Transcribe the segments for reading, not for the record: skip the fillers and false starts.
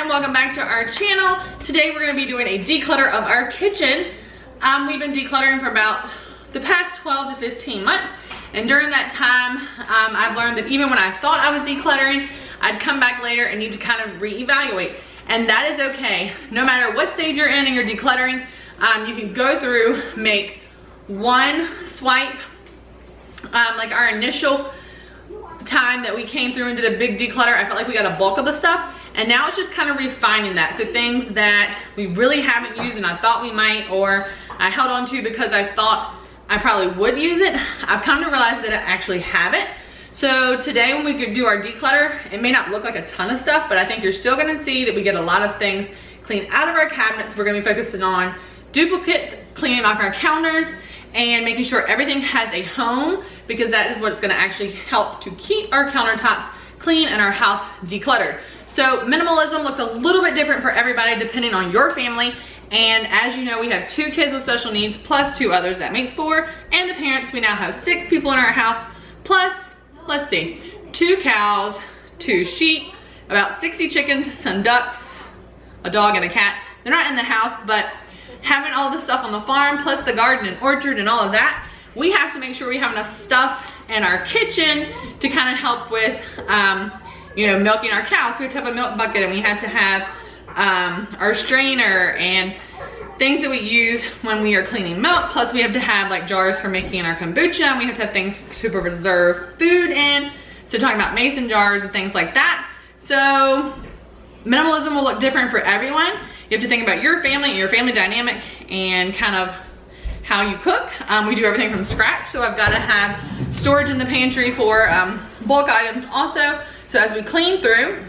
and welcome back to our channel. Today we're going to be doing a declutter of our kitchen. We've been decluttering for about the past 12 to 15 months, and during that time I've learned that even when I thought I was decluttering, I'd come back later and need to kind of reevaluate, and that is okay. No matter what stage you're in your decluttering, you can go through, make one swipe, like our initial time that we came through and did a big declutter. I felt like we got a bulk of the stuff, and now it's just kind of refining that. So things that we really haven't used and I thought we might, or I held on to because I thought I probably would use it, I've come to realize that I actually haven't. So today when we could do our declutter, it may not look like a ton of stuff, but I think you're still gonna see that we get a lot of things cleaned out of our cabinets. We're gonna be focusing on duplicates, cleaning off our counters, and making sure everything has a home, because that is what's gonna actually help to keep our countertops clean and our house decluttered. So minimalism looks a little bit different for everybody depending on your family. And as you know, we have 2 kids with special needs plus 2 others, that makes 4. And the parents, we now have 6 people in our house, plus, let's see, 2 cows, 2 sheep, about 60 chickens, some ducks, a dog and a cat. They're not in the house, but having all the stuff on the farm, plus the garden and orchard and all of that, we have to make sure we have enough stuff in our kitchen to kind of help with, you know, milking our cows. We have to have a milk bucket, and we have to have our strainer and things that we use when we are cleaning milk. Plus we have to have like jars for making our kombucha, and we have to have things to preserve food in. So talking about mason jars and things like that. So minimalism will look different for everyone. You have to think about your family and your family dynamic and kind of how you cook. We do everything from scratch, so I've got to have storage in the pantry for bulk items also. So as we clean through,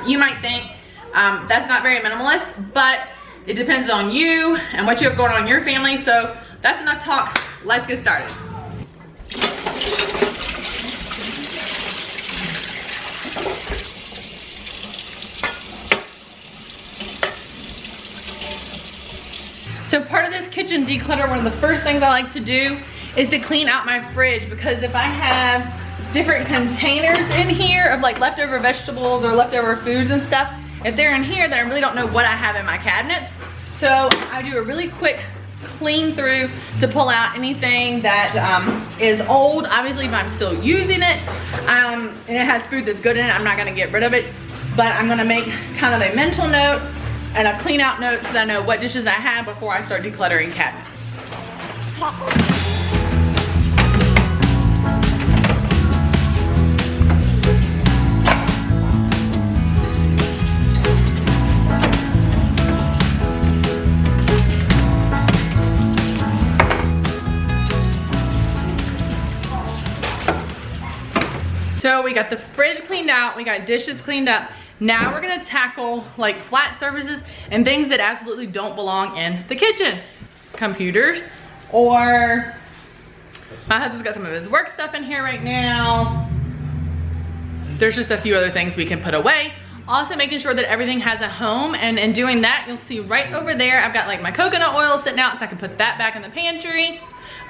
you might think that's not very minimalist, but it depends on you and what you have going on in your family. So that's enough talk. Let's get started. So part of this kitchen declutter, one of the first things I like to do is to clean out my fridge, because if I have different containers in here of like leftover vegetables or leftover foods and stuff, if they're in here, then I really don't know what I have in my cabinets. So I do a really quick clean through to pull out anything that is old. Obviously, if I'm still using it and it has food that's good in it, I'm not gonna get rid of it, but I'm gonna make kind of a mental note and a clean out note so that I know what dishes I have before I start decluttering cabinets. So we got the fridge cleaned out, we got dishes cleaned up. Now we're gonna tackle like flat surfaces and things that absolutely don't belong in the kitchen. Computers, or my husband's got some of his work stuff in here right now. There's just a few other things we can put away. Also making sure that everything has a home, and in doing that, you'll see right over there, I've got like my coconut oil sitting out so I can put that back in the pantry.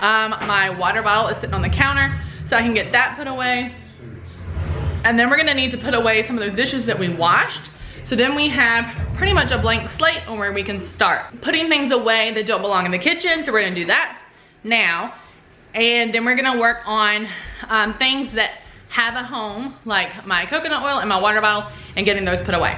My water bottle is sitting on the counter so I can get that put away. And then we're gonna need to put away some of those dishes that we washed. So then we have pretty much a blank slate on where we can start putting things away that don't belong in the kitchen. So we're gonna do that now. And then we're gonna work on things that have a home, like my coconut oil and my water bottle, and getting those put away.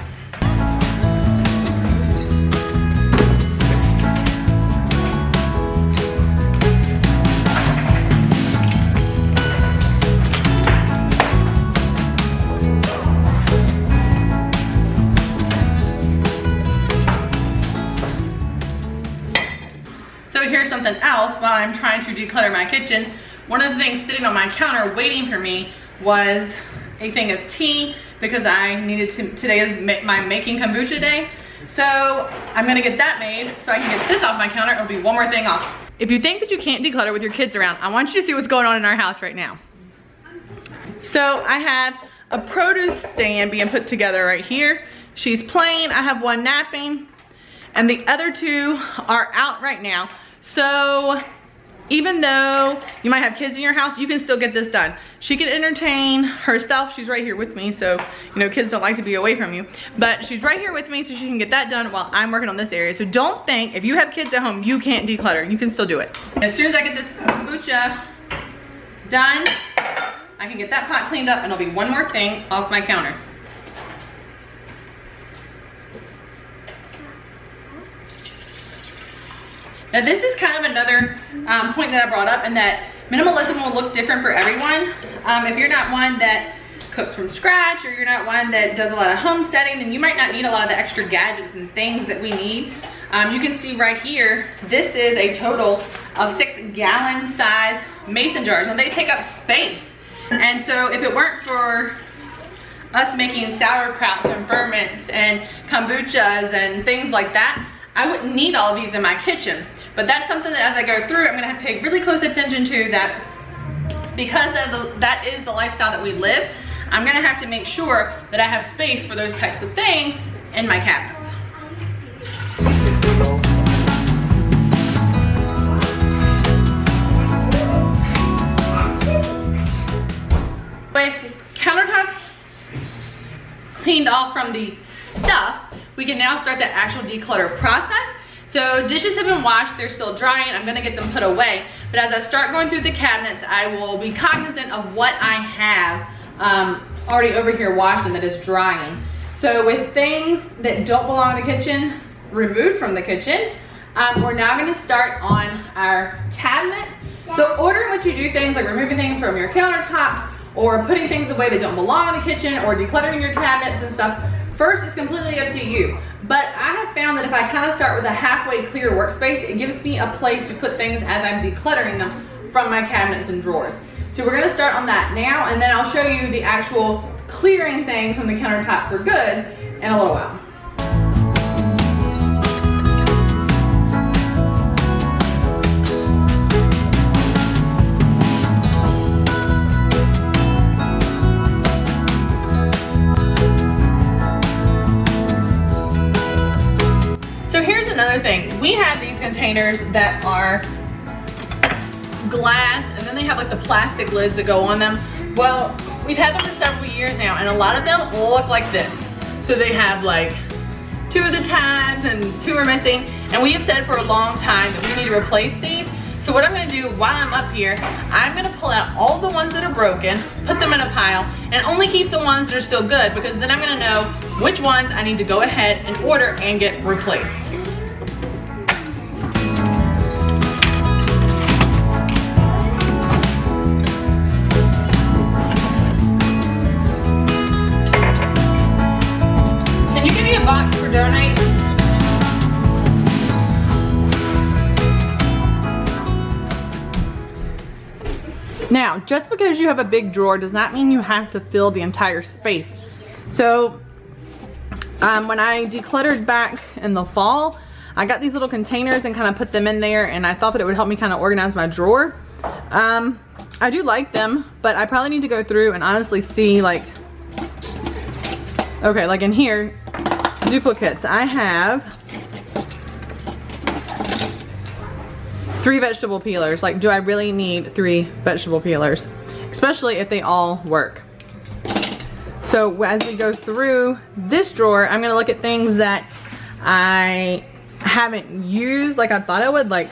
Here's something else while I'm trying to declutter my kitchen. One of the things sitting on my counter waiting for me was a thing of tea, because I needed to, today is my making kombucha day. So I'm gonna get that made so I can get this off my counter. It'll be one more thing off. If you think that you can't declutter with your kids around, I want you to see what's going on in our house right now. So I have a produce stand being put together right here. She's playing, I have one napping, and the other 2 are out right now. So even though you might have kids in your house, you can still get this done. She can entertain herself. She's right here with me, so you know kids don't like to be away from you. But she's right here with me, so she can get that done while I'm working on this area. So don't think if you have kids at home, you can't declutter. You can still do it. As soon as I get this kombucha done, I can get that pot cleaned up, and there'll be one more thing off my counter. Now this is kind of another point that I brought up, and that minimalism will look different for everyone. If you're not one that cooks from scratch, or you're not one that does a lot of homesteading, then you might not need a lot of the extra gadgets and things that we need. You can see right here, this is a total of 6-gallon size mason jars. Now they take up space, and so if it weren't for us making sauerkrauts and ferments and kombuchas and things like that, I wouldn't need all of these in my kitchen. But that's something that as I go through, I'm gonna have to pay really close attention to, that because that is the lifestyle that we live, I'm gonna have to make sure that I have space for those types of things in my cabinets. With countertops cleaned off from the stuff, we can now start the actual declutter process. So dishes have been washed, they're still drying, I'm gonna get them put away. But as I start going through the cabinets, I will be cognizant of what I have already over here washed and that is drying. So with things that don't belong in the kitchen, removed from the kitchen, we're now gonna start on our cabinets. The order in which you do things, like removing things from your countertops, or putting things away that don't belong in the kitchen, or decluttering your cabinets and stuff, first, it's completely up to you. But I have found that if I kind of start with a halfway clear workspace, it gives me a place to put things as I'm decluttering them from my cabinets and drawers. So we're gonna start on that now, and then I'll show you the actual clearing things from the countertop for good in a little while. Another thing, we have these containers that are glass, and then they have like the plastic lids that go on them. Well, we've had them for several years now, and a lot of them look like this. So they have like 2 of the tabs and 2 are missing, and we have said for a long time that we need to replace these. So what I'm gonna do while I'm up here, I'm gonna pull out all the ones that are broken, put them in a pile, and only keep the ones that are still good, because then I'm gonna know which ones I need to go ahead and order and get replaced. Box for donate. Now, just because you have a big drawer does not mean you have to fill the entire space. So when I decluttered back in the fall, I got these little containers and kind of put them in there, and I thought that it would help me kind of organize my drawer. I do like them, but I probably need to go through and honestly see, like, okay, like in here, duplicates. I have 3 vegetable peelers. Like, do I really need 3 vegetable peelers? Especially if they all work. So as we go through this drawer, I'm gonna look at things that I haven't used like I thought I would, like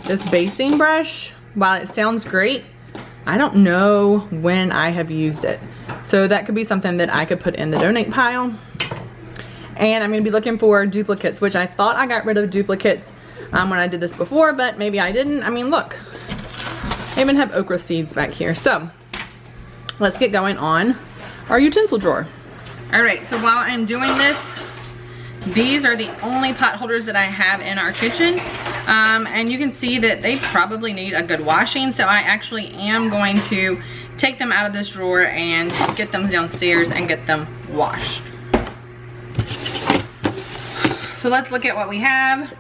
this basting brush. While it sounds great, I don't know when I have used it. So that could be something that I could put in the donate pile. And I'm gonna be looking for duplicates, which I thought I got rid of duplicates when I did this before, but maybe I didn't. I mean, look, I even have okra seeds back here. So let's get going on our utensil drawer. All right, so while I'm doing this, these are the only pot holders that I have in our kitchen. And you can see that they probably need a good washing. So I actually am going to take them out of this drawer and get them downstairs and get them washed. So let's look at what we have.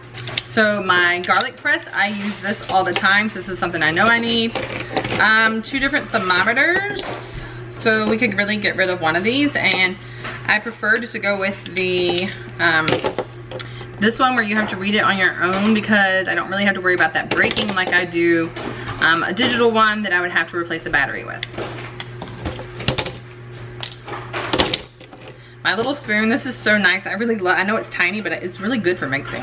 So my garlic press, I use this all the time, so this is something I know I need. 2 different thermometers. So we could really get rid of one of these, and I prefer just to go with the This one where you have to read it on your own because I don't really have to worry about that breaking like I do a digital one that I would have to replace a battery with. My little spoon, this is so nice. I really love, I know it's tiny, but it's really good for mixing.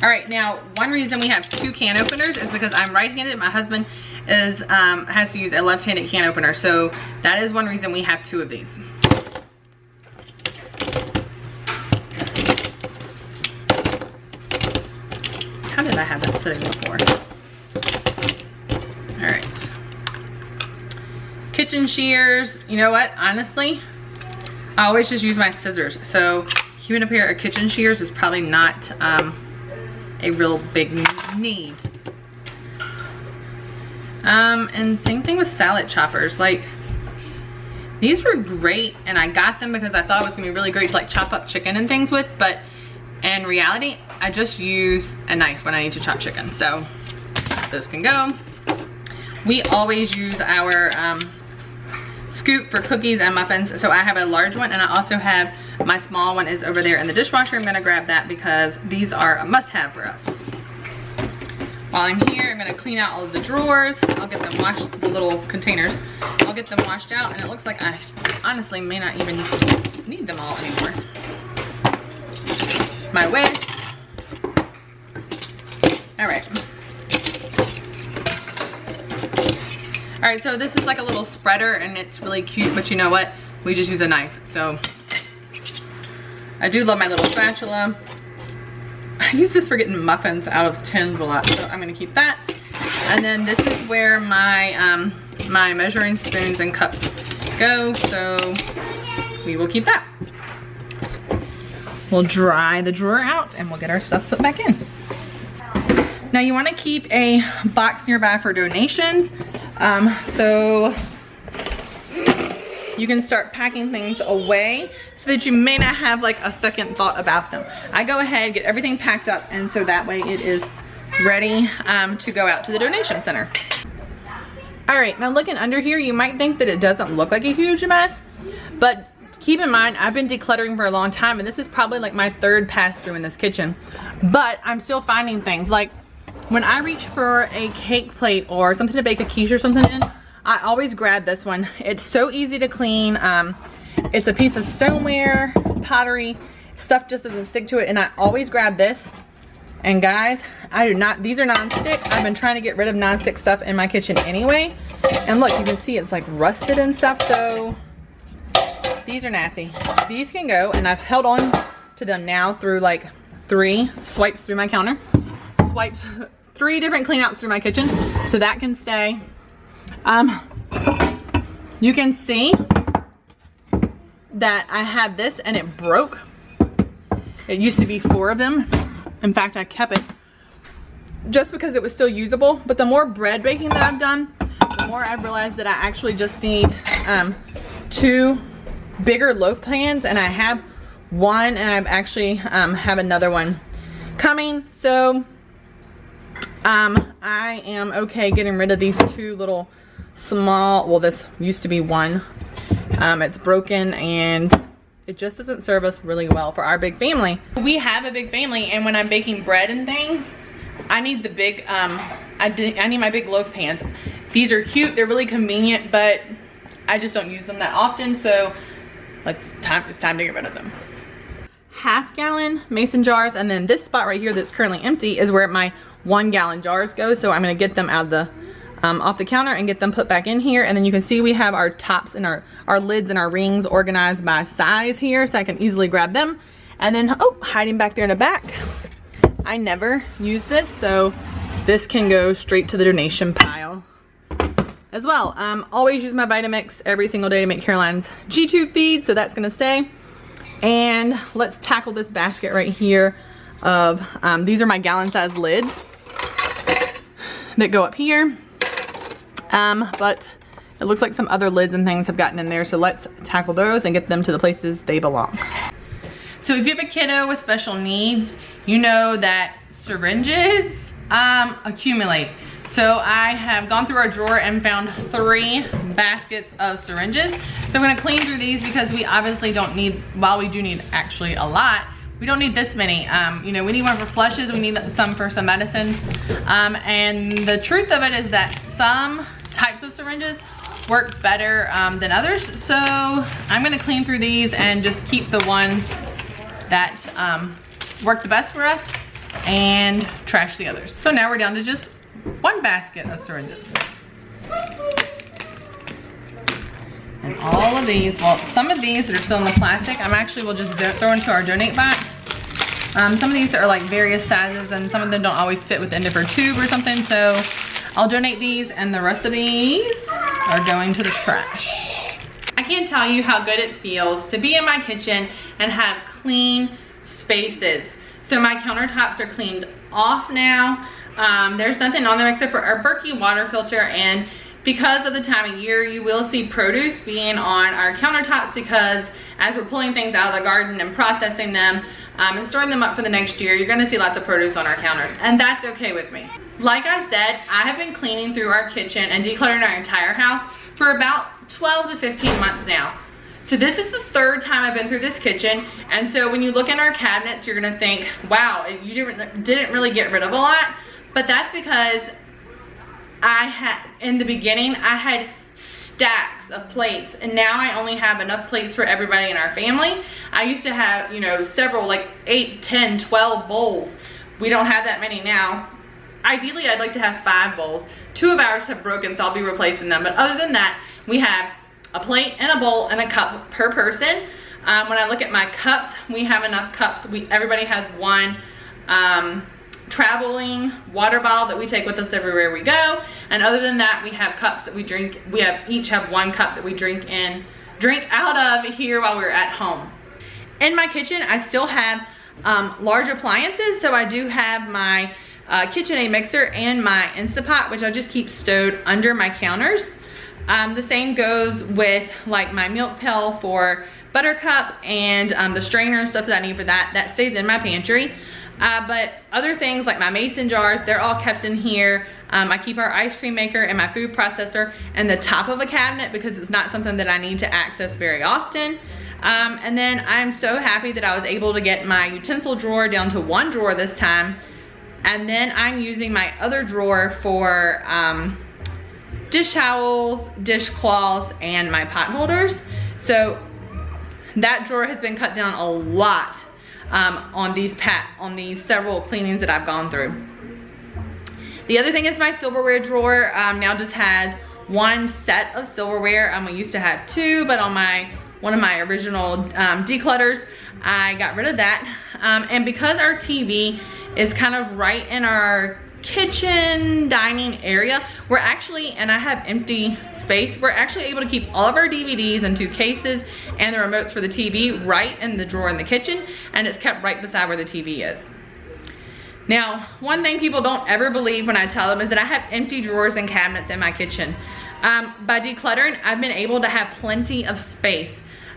All right, now one reason we have 2 can openers is because I'm right-handed. My husband is has to use a left-handed can opener, so that is one reason we have 2 of these. How did I have that sitting before? All right. Kitchen shears. You know what? Honestly, I always just use my scissors. So keeping a pair of kitchen shears is probably not a real big need. And same thing with salad choppers. Like, these were great, and I got them because I thought it was gonna be really great to like chop up chicken and things with, but in reality, I just use a knife when I need to chop chicken. So those can go. We always use our scoop for cookies and muffins. So I have a large one, and I also have my small one is over there in the dishwasher. I'm gonna grab that because these are a must-have for us. While I'm here, I'm gonna clean out all of the drawers. I'll get them washed, the little containers. I'll get them washed out, and it looks like I honestly may not even need them all anymore. My whisk. All right. All right, so this is like a little spreader, and it's really cute, but you know what? We just use a knife. So I do love my little spatula. I use this for getting muffins out of tins a lot, so I'm gonna keep that. And then this is where my my measuring spoons and cups go, so we will keep that. We'll dry the drawer out and we'll get our stuff put back in. Now you want to keep a box nearby for donations, so you can start packing things away so that you may not have like a second thought about them. I go ahead, get everything packed up, and so that way it is ready to go out to the donation center. All right, now looking under here, you might think that it doesn't look like a huge mess, but keep in mind, I've been decluttering for a long time, and this is probably like my 3rd pass through in this kitchen, but I'm still finding things. Like when I reach for a cake plate or something to bake a quiche or something in, I always grab this one. It's so easy to clean. It's a piece of stoneware, pottery, stuff just doesn't stick to it, and I always grab this. And guys, I do not, these are non-stick. I've been trying to get rid of non-stick stuff in my kitchen anyway. And look, you can see it's like rusted and stuff, so these are nasty. These can go, and I've held on to them now through like 3 swipes through my counter. Swipes, 3 different clean outs through my kitchen, so that can stay. You can see that I had this and it broke. It used to be 4 of them. In fact, I kept it just because it was still usable, but the more bread baking that I've done, the more I've realized that I actually just need 2 bigger loaf pans, and I have one, and I've actually have another one coming. So I am okay getting rid of these 2 little small, well, this used to be 1. It's broken, and it just doesn't serve us really well for our big family. We have a big family, and when I'm baking bread and things, I need the big, I need my big loaf pans. These are cute, they're really convenient, but I just don't use them that often, so it's time to get rid of them. Half-gallon mason jars, and then this spot right here that's currently empty is where my 1-gallon jars go, so I'm gonna get them out of the off the counter and get them put back in here. And then you can see we have our tops and our lids and our rings organized by size here, so I can easily grab them. And then, oh, hiding back there in the back, I never use this, so this can go straight to the donation pile as well. Always use my Vitamix every single day to make Caroline's G-tube feed, so that's gonna stay. And let's tackle this basket right here of, these are my gallon size lids that go up here. But it looks like some other lids and things have gotten in there, so let's tackle those and get them to the places they belong. So if you have a kiddo with special needs, you know that syringes accumulate. So I have gone through our drawer and found 3 baskets of syringes. So I'm gonna clean through these because we obviously don't need, while we do need actually a lot, we don't need this many. You know, we need one for flushes, we need some for some medicines. And the truth of it is that some types of syringes work better than others. So I'm gonna clean through these and just keep the ones that work the best for us and trash the others. So now we're down to just 1 basket of syringes. And all of these, well, some of these that are still in the plastic, will just throw into our donate box. Some of these are like various sizes and some of them don't always fit within different tube or something. So I'll donate these and the rest of these are going to the trash. I can't tell you how good it feels to be in my kitchen and have clean spaces. So my countertops are cleaned off now. There's nothing on them except for our Berkey water filter, and because of the time of year, you will see produce being on our countertops because as we're pulling things out of the garden and processing them and storing them up for the next year, you're gonna see lots of produce on our counters, and that's okay with me. Like I said, I have been cleaning through our kitchen and decluttering our entire house for about 12 to 15 months now. So this is the 3rd time I've been through this kitchen, and so when you look in our cabinets, you're gonna think, wow, you didn't really get rid of a lot, but that's because in the beginning, I had stacks of plates, and now I only have enough plates for everybody in our family. I used to have, you know, several, like 8, 10, 12 bowls. We don't have that many now. Ideally, I'd like to have 5 bowls. 2 of ours have broken, so I'll be replacing them. But other than that, we have a plate and a bowl and a cup per person. When I look at my cups, we have enough cups. Everybody has 1 traveling water bottle that we take with us everywhere we go, and other than that, we have cups that we drink. We each have 1 cup that we drink out of here while we're at home. In my kitchen, I still have large appliances, so I do have my KitchenAid mixer and my Instapot, which I just keep stowed under my counters. The same goes with like my milk pail for Buttercup and the strainer and stuff that I need for that stays in my pantry. But other things like my mason jars, they're all kept in here. I keep our ice cream maker and my food processor in the top of a cabinet because it's not something that I need to access very often. And then I'm so happy that I was able to get my utensil drawer down to 1 drawer this time. And then I'm using my other drawer for dish towels, dishcloths, and my pot holders. So that drawer has been cut down a lot on these several cleanings that I've gone through. The other thing is my silverware drawer now just has 1 set of silverware. We used to have 2, but on one of my original declutters, I got rid of that. And because our TV is kind of right in our kitchen dining area, we're actually, and I have empty space, we're actually able to keep all of our DVDs in 2 cases and the remotes for the TV right in the drawer in the kitchen, and it's kept right beside where the TV is. Now, one thing people don't ever believe when I tell them is that I have empty drawers and cabinets in my kitchen. By decluttering, I've been able to have plenty of space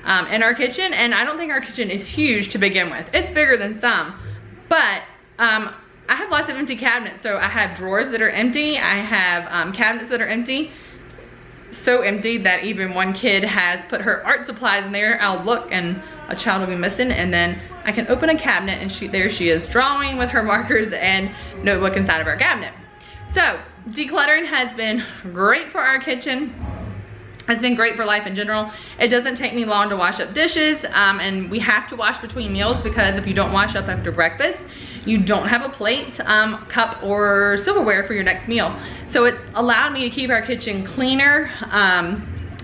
in our kitchen, and I don't think our kitchen is huge to begin with. It's bigger than some, but I have lots of empty cabinets. So I have drawers that are empty. I have cabinets that are empty. So empty that even one kid has put her art supplies in there. I'll look and a child will be missing, and then I can open a cabinet and there she is drawing with her markers and notebook inside of our cabinet. So decluttering has been great for our kitchen. It's been great for life in general. It doesn't take me long to wash up dishes, and we have to wash between meals because if you don't wash up after breakfast, you don't have a plate, cup, or silverware for your next meal. So it's allowed me to keep our kitchen cleaner,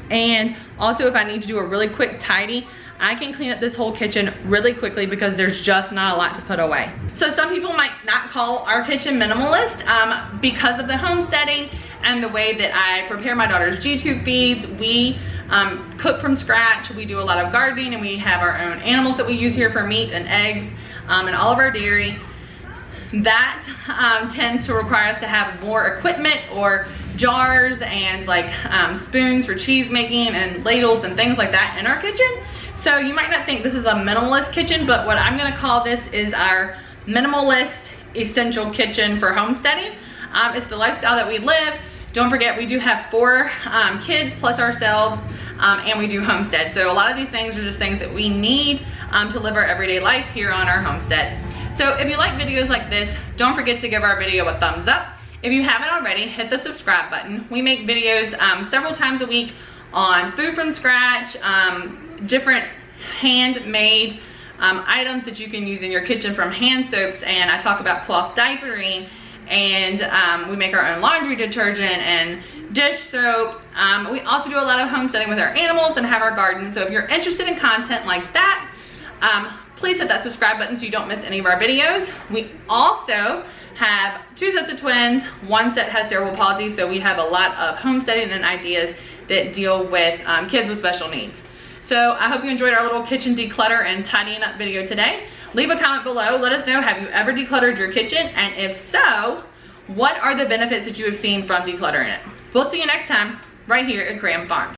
and also if I need to do a really quick tidy, I can clean up this whole kitchen really quickly because there's just not a lot to put away. So some people might not call our kitchen minimalist because of the homesteading and the way that I prepare my daughter's G-tube feeds. We cook from scratch, we do a lot of gardening, and we have our own animals that we use here for meat and eggs and all of our dairy. That tends to require us to have more equipment or jars and like spoons for cheese making and ladles and things like that in our kitchen. So you might not think this is a minimalist kitchen, but what I'm gonna call this is our minimalist essential kitchen for homesteading. It's the lifestyle that we live. Don't forget, we do have 4 kids plus ourselves, and we do homestead. So a lot of these things are just things that we need to live our everyday life here on our homestead. So if you like videos like this, don't forget to give our video a thumbs up. If you haven't already, hit the subscribe button. We make videos several times a week on food from scratch, different handmade items that you can use in your kitchen, from hand soaps, and I talk about cloth diapering, and we make our own laundry detergent and dish soap. We also do a lot of homesteading with our animals and have our garden. So if you're interested in content like that, please hit that subscribe button so you don't miss any of our videos. We also have 2 sets of twins. 1 set has cerebral palsy, so we have a lot of homesteading and ideas that deal with kids with special needs. So I hope you enjoyed our little kitchen declutter and tidying up video today. Leave a comment below. Let us know, have you ever decluttered your kitchen? And if so, what are the benefits that you have seen from decluttering it? We'll see you next time right here at Graham Farms.